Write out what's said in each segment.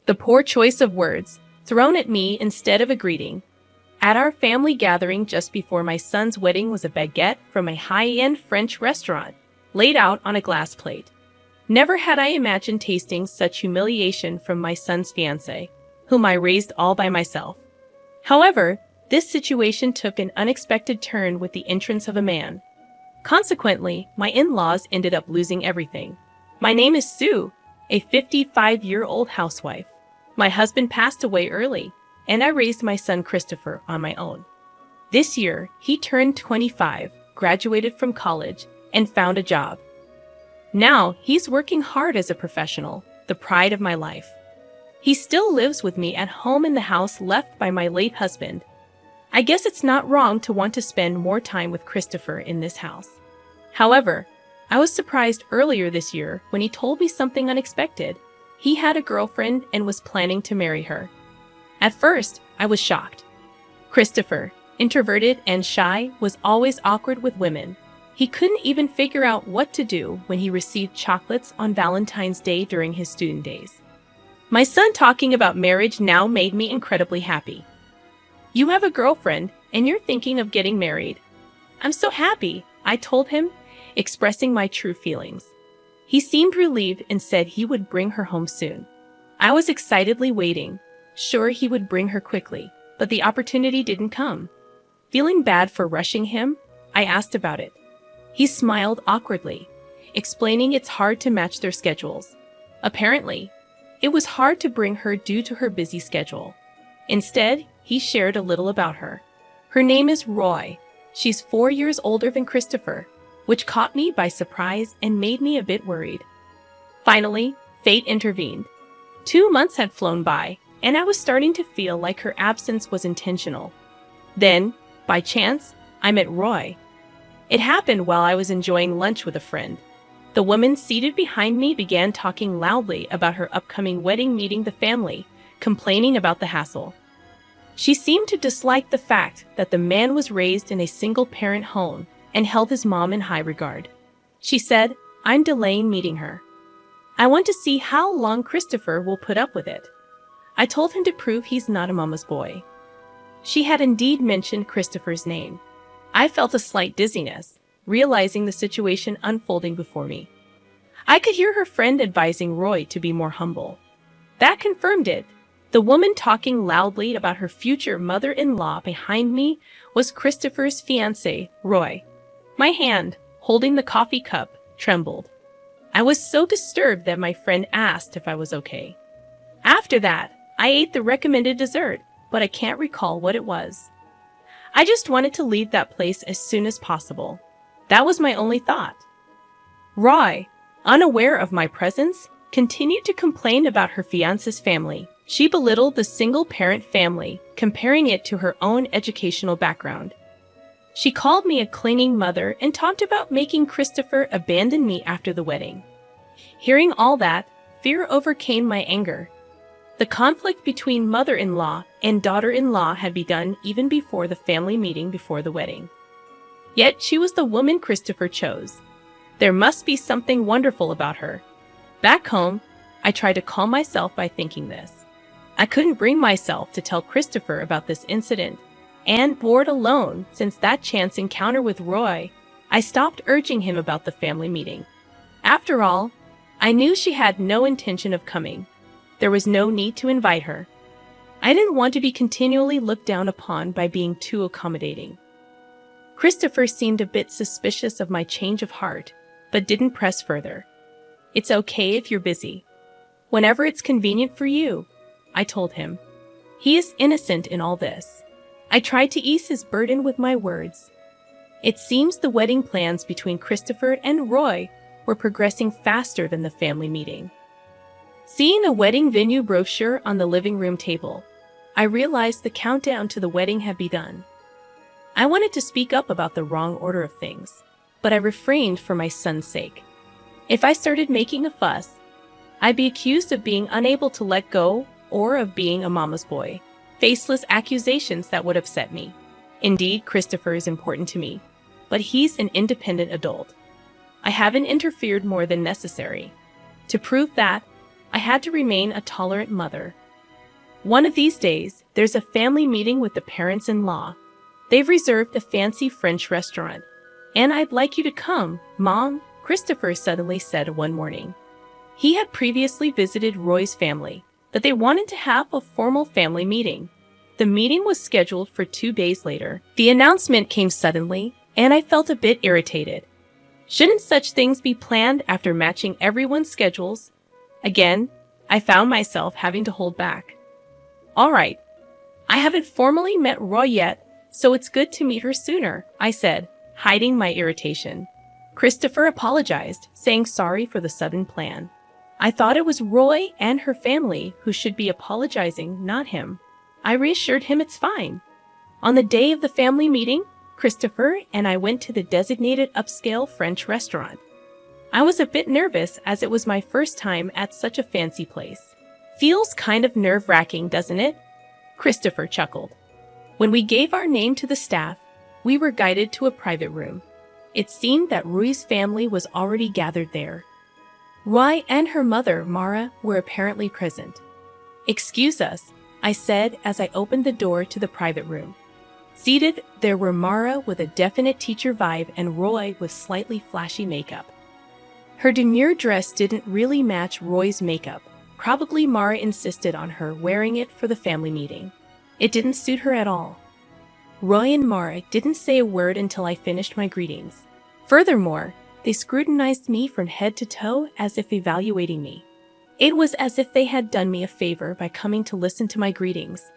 The poor choice of words, thrown at me instead of a greeting. At our family gathering just before my son's wedding was a baguette from a high-end French restaurant, laid out on a glass plate. Never had I imagined tasting such humiliation from my son's fiancée, whom I raised all by myself. However, this situation took an unexpected turn with the entrance of a man. Consequently, my in-laws ended up losing everything. My name is Sue, a 55-year-old housewife. My husband passed away early, and I raised my son Christopher on my own. This year, he turned 25, graduated from college, and found a job. Now, he's working hard as a professional, the pride of my life. He still lives with me at home in the house left by my late husband. I guess it's not wrong to want to spend more time with Christopher in this house. However, I was surprised earlier this year when he told me something unexpected. He had a girlfriend and was planning to marry her. At first, I was shocked. Christopher, introverted and shy, was always awkward with women. He couldn't even figure out what to do when he received chocolates on Valentine's Day during his student days. My son talking about marriage now made me incredibly happy. "You have a girlfriend, and you're thinking of getting married. I'm so happy," I told him, expressing my true feelings. He seemed relieved and said he would bring her home soon. I was excitedly waiting, sure he would bring her quickly, but the opportunity didn't come. Feeling bad for rushing him, I asked about it. He smiled awkwardly, explaining it's hard to match their schedules. Apparently, it was hard to bring her due to her busy schedule. Instead, he shared a little about her. Her name is Roy. She's 4 years older than Christopher, which caught me by surprise and made me a bit worried. Finally, fate intervened. 2 months had flown by, and I was starting to feel like her absence was intentional. Then, by chance, I met Roy. It happened while I was enjoying lunch with a friend. The woman seated behind me began talking loudly about her upcoming wedding meeting the family, complaining about the hassle. She seemed to dislike the fact that the man was raised in a single-parent home and held his mom in high regard. She said, "I'm delaying meeting her. I want to see how long Christopher will put up with it." I told him to prove he's not a mama's boy. She had indeed mentioned Christopher's name. I felt a slight dizziness, realizing the situation unfolding before me. I could hear her friend advising Roy to be more humble. That confirmed it. The woman talking loudly about her future mother-in-law behind me was Christopher's fiancé, Roy. My hand, holding the coffee cup, trembled. I was so disturbed that my friend asked if I was okay. After that, I ate the recommended dessert, but I can't recall what it was. I just wanted to leave that place as soon as possible. That was my only thought. Roy, unaware of my presence, continued to complain about her fiancé's family. She belittled the single-parent family, comparing it to her own educational background. She called me a clinging mother and talked about making Christopher abandon me after the wedding. Hearing all that, fear overcame my anger. The conflict between mother-in-law and daughter-in-law had begun even before the family meeting before the wedding. Yet she was the woman Christopher chose. There must be something wonderful about her. Back home, I tried to calm myself by thinking this. I couldn't bring myself to tell Christopher about this incident, and bored alone since that chance encounter with Roy, I stopped urging him about the family meeting. After all, I knew she had no intention of coming. There was no need to invite her. I didn't want to be continually looked down upon by being too accommodating. Christopher seemed a bit suspicious of my change of heart, but didn't press further. "It's okay if you're busy. Whenever it's convenient for you," I told him. He is innocent in all this. I tried to ease his burden with my words. It seems the wedding plans between Christopher and Roy were progressing faster than the family meeting. Seeing a wedding venue brochure on the living room table, I realized the countdown to the wedding had begun. I wanted to speak up about the wrong order of things, but I refrained for my son's sake. If I started making a fuss, I'd be accused of being unable to let go or of being a mama's boy. Faceless accusations that would upset me. Indeed, Christopher is important to me, but he's an independent adult. I haven't interfered more than necessary. To prove that, I had to remain a tolerant mother. One of these days, there's a family meeting with the parents-in-law. They've reserved a fancy French restaurant. And I'd like you to come, Mom, Christopher suddenly said one morning. He had previously visited Roy's family, but they wanted to have a formal family meeting. The meeting was scheduled for 2 days later. The announcement came suddenly, and I felt a bit irritated. Shouldn't such things be planned after matching everyone's schedules? Again, I found myself having to hold back. All right, I haven't formally met Roy yet, so it's good to meet her sooner, I said, hiding my irritation. Christopher apologized, saying sorry for the sudden plan. I thought it was Roy and her family who should be apologizing, not him. I reassured him it's fine. On the day of the family meeting, Christopher and I went to the designated upscale French restaurant. I was a bit nervous as it was my first time at such a fancy place. Feels kind of nerve-wracking, doesn't it? Christopher chuckled. When we gave our name to the staff, we were guided to a private room. It seemed that Roy's family was already gathered there. Roy and her mother, Mara, were apparently present. Excuse us, I said as I opened the door to the private room. Seated, there were Mara with a definite teacher vibe and Roy with slightly flashy makeup. Her demure dress didn't really match Roy's makeup. Probably Mara insisted on her wearing it for the family meeting. It didn't suit her at all. Roy and Mara didn't say a word until I finished my greetings. Furthermore, they scrutinized me from head to toe as if evaluating me. It was as if they had done me a favor by coming to listen to my greetings.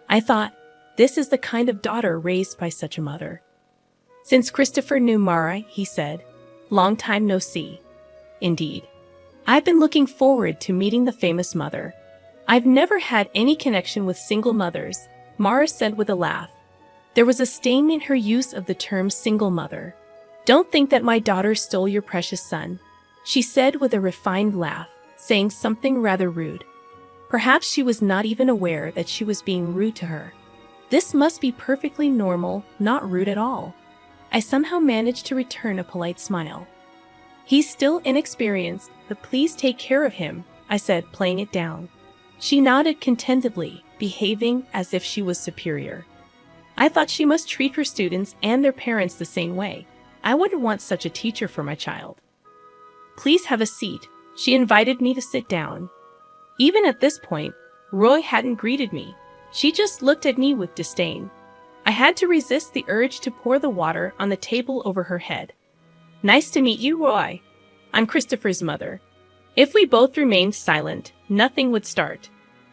I thought, this is the kind of daughter raised by such a mother. Since Christopher knew Mara, he said, "Long time no see." Indeed. I've been looking forward to meeting the famous mother. I've never had any connection with single mothers, Mara said with a laugh. There was a stain in her use of the term single mother. Don't think that my daughter stole your precious son, she said with a refined laugh, saying something rather rude. Perhaps she was not even aware that she was being rude to her. This must be perfectly normal, not rude at all. I somehow managed to return a polite smile. He's still inexperienced, but please take care of him, I said, playing it down. She nodded contentedly, behaving as if she was superior. I thought she must treat her students and their parents the same way. I wouldn't want such a teacher for my child. Please have a seat. She invited me to sit down. Even at this point, Roy hadn't greeted me. She just looked at me with disdain. I had to resist the urge to pour the water on the table over her head. Nice to meet you, Roy. I'm Christopher's mother. If we both remained silent, nothing would start.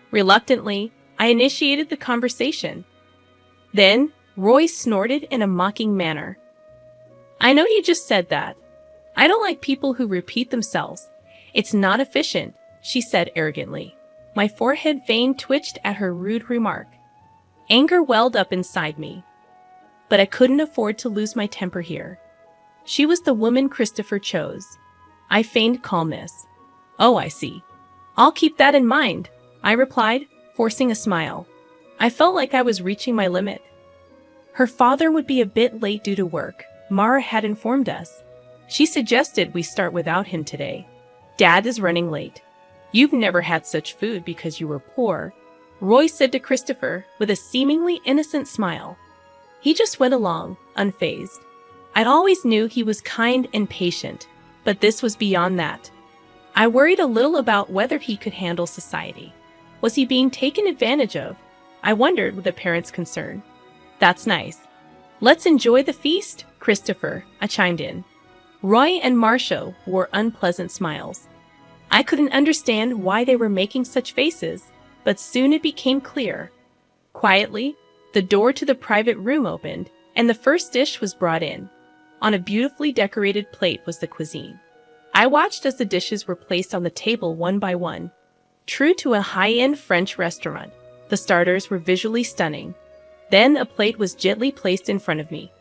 Reluctantly, I initiated the conversation. Then, Roy snorted in a mocking manner. I know you just said that. I don't like people who repeat themselves. It's not efficient, she said arrogantly. My forehead vein twitched at her rude remark. Anger welled up inside me. But I couldn't afford to lose my temper here. She was the woman Christopher chose. I feigned calmness. Oh, I see. I'll keep that in mind, I replied, forcing a smile. I felt like I was reaching my limit. Her father would be a bit late due to work, Mara had informed us. She suggested we start without him today. Dad is running late. You've never had such food because you were poor, Roy said to Christopher with a seemingly innocent smile. He just went along, unfazed. I'd always knew he was kind and patient, but this was beyond that. I worried a little about whether he could handle society. Was he being taken advantage of? I wondered with a parent's concern. That's nice. Let's enjoy the feast, Christopher, I chimed in. Roy and Marcia wore unpleasant smiles. I couldn't understand why they were making such faces, but soon it became clear. Quietly, the door to the private room opened, and the first dish was brought in. On a beautifully decorated plate was the cuisine. I watched as the dishes were placed on the table one by one. True to a high-end French restaurant, the starters were visually stunning. Then a plate was gently placed in front of me.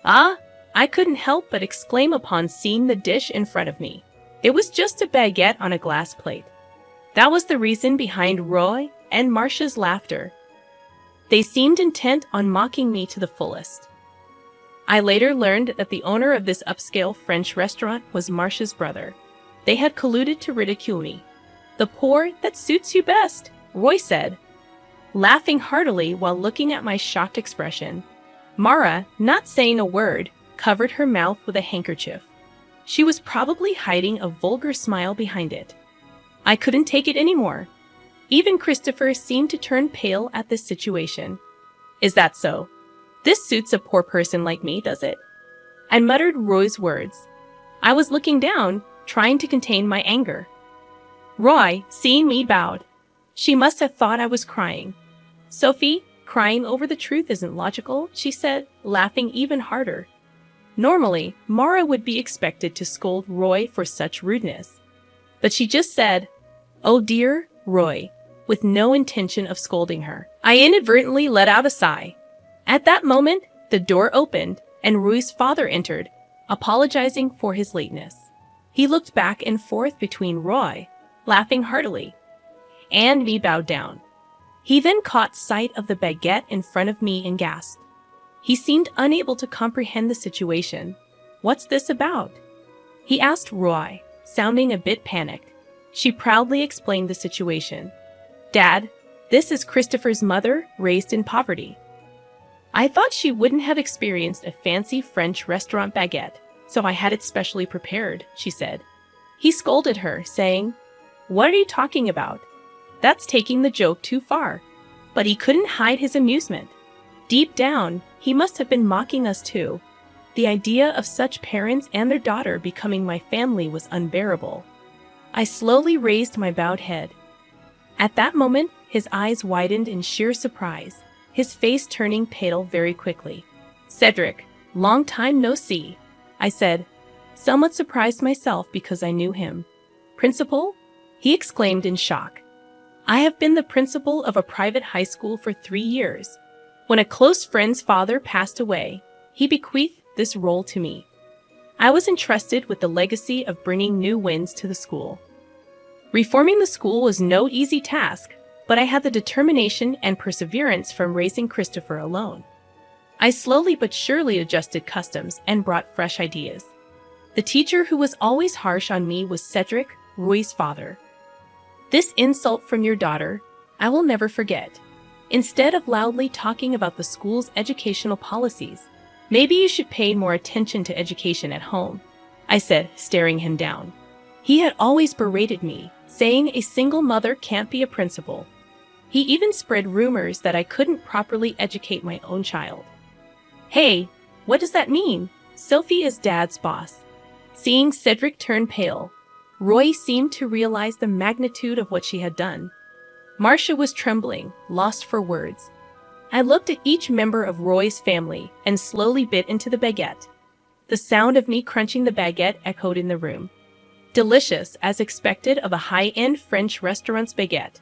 Ah! I couldn't help but exclaim upon seeing the dish in front of me. It was just a baguette on a glass plate. That was the reason behind Roy and Marcia's laughter. They seemed intent on mocking me to the fullest. I later learned that the owner of this upscale French restaurant was Marcia's brother. They had colluded to ridicule me. The pour that suits you best, Roy said, laughing heartily while looking at my shocked expression. Mara, not saying a word, covered her mouth with a handkerchief. She was probably hiding a vulgar smile behind it. I couldn't take it anymore. Even Christopher seemed to turn pale at this situation. Is that so? This suits a poor person like me, does it? I muttered Roy's words. I was looking down, trying to contain my anger. Roy, seeing me, bowed. She must have thought I was crying. Sophie, crying over the truth isn't logical, she said, laughing even harder. Normally, Mara would be expected to scold Roy for such rudeness. But she just said, "Oh dear, Roy," with no intention of scolding her. I inadvertently let out a sigh. At that moment, the door opened, and Roy's father entered, apologizing for his lateness. He looked back and forth between Roy, laughing heartily, and me bowed down. He then caught sight of the baguette in front of me and gasped. He seemed unable to comprehend the situation. "What's this about?" he asked Roy, sounding a bit panicked. She proudly explained the situation. "Dad, this is Christopher's mother, raised in poverty. I thought she wouldn't have experienced a fancy French restaurant baguette, so I had it specially prepared," she said. He scolded her, saying, "What are you talking about? That's taking the joke too far." But he couldn't hide his amusement. Deep down, he must have been mocking us too. The idea of such parents and their daughter becoming my family was unbearable. I slowly raised my bowed head. At that moment, his eyes widened in sheer surprise, his face turning pale very quickly. "Cedric, long time no see," I said, somewhat surprised myself because I knew him. "Principal?" he exclaimed in shock. "I have been the principal of a private high school for 3 years. When a close friend's father passed away, he bequeathed this role to me. I was entrusted with the legacy of bringing new winds to the school. Reforming the school was no easy task, but I had the determination and perseverance from raising Christopher alone. I slowly but surely adjusted customs and brought fresh ideas. The teacher who was always harsh on me was Cedric, Roy's father. This insult from your daughter, I will never forget. Instead of loudly talking about the school's educational policies, maybe you should pay more attention to education at home," I said, staring him down. He had always berated me, saying a single mother can't be a principal. He even spread rumors that I couldn't properly educate my own child. "Hey, what does that mean? Sophie is Dad's boss." Seeing Cedric turn pale, Roy seemed to realize the magnitude of what she had done. Marcia was trembling, lost for words. I looked at each member of Roy's family and slowly bit into the baguette. The sound of me crunching the baguette echoed in the room. Delicious, as expected of a high-end French restaurant's baguette.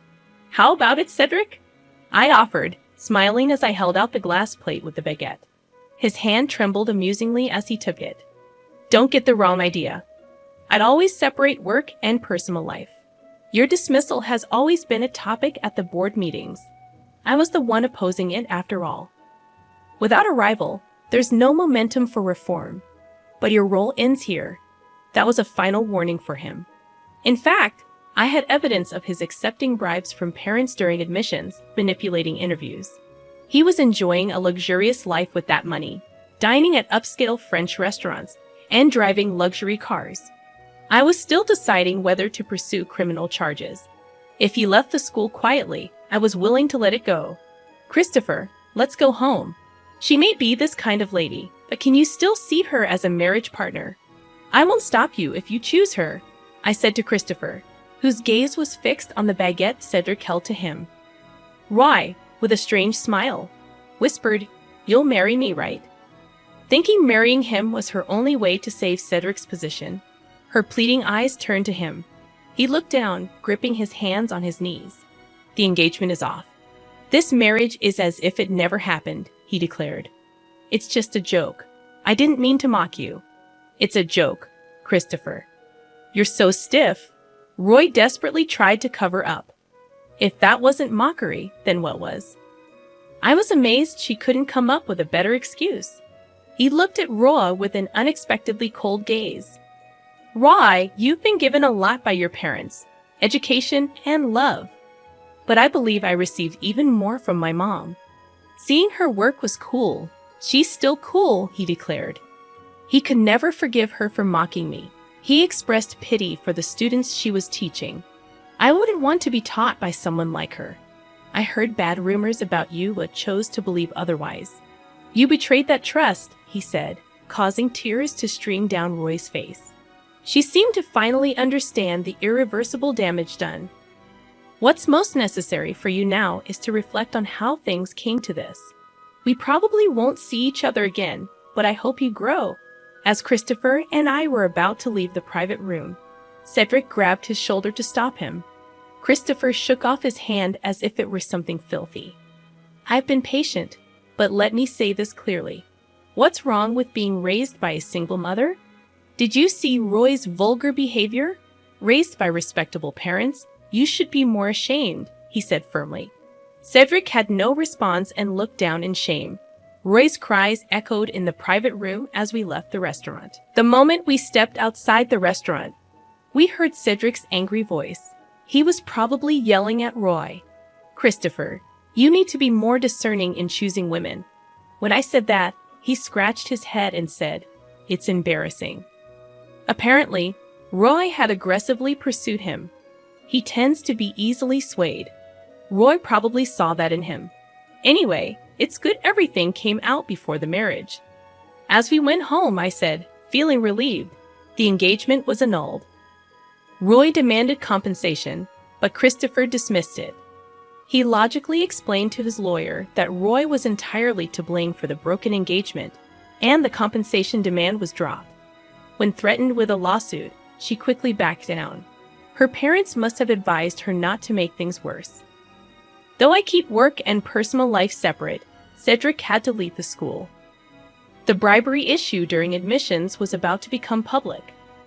"How about it, Cedric?" I offered, smiling as I held out the glass plate with the baguette. His hand trembled amusingly as he took it. "Don't get the wrong idea. I'd always separate work and personal life. Your dismissal has always been a topic at the board meetings. I was the one opposing it after all. Without a rival, there's no momentum for reform. But your role ends here." That was a final warning for him. In fact, I had evidence of his accepting bribes from parents during admissions, manipulating interviews. He was enjoying a luxurious life with that money, dining at upscale French restaurants, and driving luxury cars. I was still deciding whether to pursue criminal charges. If he left the school quietly, I was willing to let it go. "Christopher, let's go home. She may be this kind of lady, but can you still see her as a marriage partner? I won't stop you if you choose her," I said to Christopher, whose gaze was fixed on the baguette Cedric held to him. Roy, with a strange smile, whispered, "You'll marry me, right?" Thinking marrying him was her only way to save Cedric's position, her pleading eyes turned to him. He looked down, gripping his hands on his knees. "The engagement is off. This marriage is as if it never happened," he declared. "It's just a joke. I didn't mean to mock you." "It's a joke, Christopher." "You're so stiff." Roy desperately tried to cover up. If that wasn't mockery, then what was? I was amazed she couldn't come up with a better excuse. He looked at Roy with an unexpectedly cold gaze. "Roy, you've been given a lot by your parents. education, and love. But I believe I received even more from my mom. Seeing her work was cool. She's still cool, he declared. He could never forgive her for mocking me. He expressed pity for the students she was teaching. I wouldn't want to be taught by someone like her. I heard bad rumors about you but chose to believe otherwise. You betrayed that trust, he said, causing tears to stream down Roy's face. She seemed to finally understand the irreversible damage done. What's most necessary for you now is to reflect on how things came to this. We probably won't see each other again, but I hope you grow. As Christopher and I were about to leave the private room, Cedric grabbed his shoulder to stop him. Christopher shook off his hand as if it were something filthy. I've been patient, but let me say this clearly. What's wrong with being raised by a single mother? Did you see Roy's vulgar behavior? Raised by respectable parents, you should be more ashamed, he said firmly. Cedric had no response and looked down in shame. Roy's cries echoed in the private room as we left the restaurant. The moment we stepped outside the restaurant, we heard Cedric's angry voice. He was probably yelling at Roy. Christopher, you need to be more discerning in choosing women. When I said that, he scratched his head and said, It's embarrassing. Apparently, Roy had aggressively pursued him. He tends to be easily swayed. Roy probably saw that in him. Anyway, it's good everything came out before the marriage. As we went home, I said, feeling relieved, the engagement was annulled. Roy demanded compensation, but Christopher dismissed it. He logically explained to his lawyer that Roy was entirely to blame for the broken engagement, and the compensation demand was dropped. When threatened with a lawsuit, she quickly backed down. Her parents must have advised her not to make things worse. Though I keep work and personal life separate, Cedric had to leave the school. The bribery issue during admissions was about to become public.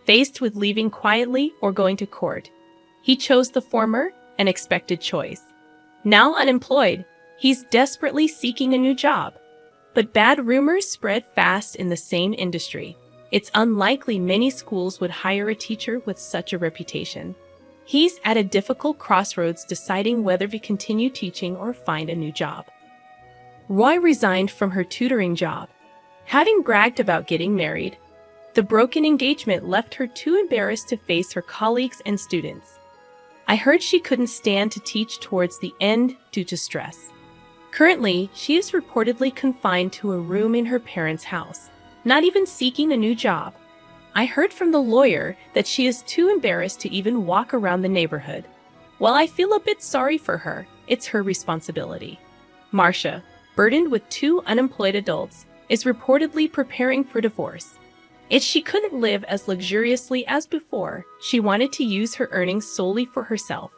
Faced with leaving quietly or going to court, he chose the former, an expected choice. Now unemployed, he's desperately seeking a new job. But bad rumors spread fast in the same industry. It's unlikely many schools would hire a teacher with such a reputation. He's at a difficult crossroads deciding whether to continue teaching or find a new job. Roy resigned from her tutoring job. Having bragged about getting married, the broken engagement left her too embarrassed to face her colleagues and students. I heard she couldn't stand to teach towards the end due to stress. Currently, she is reportedly confined to a room in her parents' house, not even seeking a new job. I heard from the lawyer that she is too embarrassed to even walk around the neighborhood. While I feel a bit sorry for her, it's her responsibility. Marcia, burdened with 2 unemployed adults, is reportedly preparing for divorce. If she couldn't live as luxuriously as before, she wanted to use her earnings solely for herself,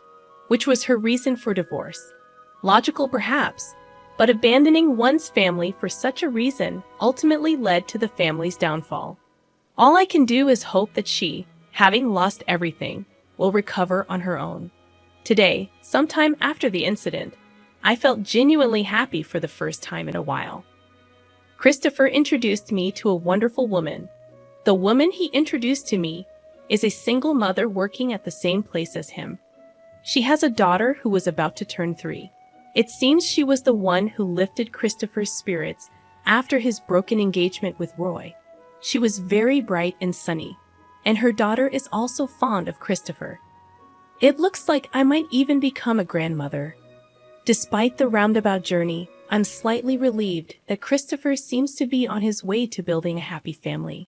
which was her reason for divorce. Logical perhaps, but abandoning one's family for such a reason ultimately led to the family's downfall. All I can do is hope that she, having lost everything, will recover on her own. Today, sometime after the incident, I felt genuinely happy for the first time in a while. Christopher introduced me to a wonderful woman. The woman he introduced to me is a single mother working at the same place as him. She has a daughter who was about to turn 3. It seems she was the one who lifted Christopher's spirits after his broken engagement with Roy. She was very bright and sunny, and her daughter is also fond of Christopher. It looks like I might even become a grandmother. Despite the roundabout journey, I'm slightly relieved that Christopher seems to be on his way to building a happy family.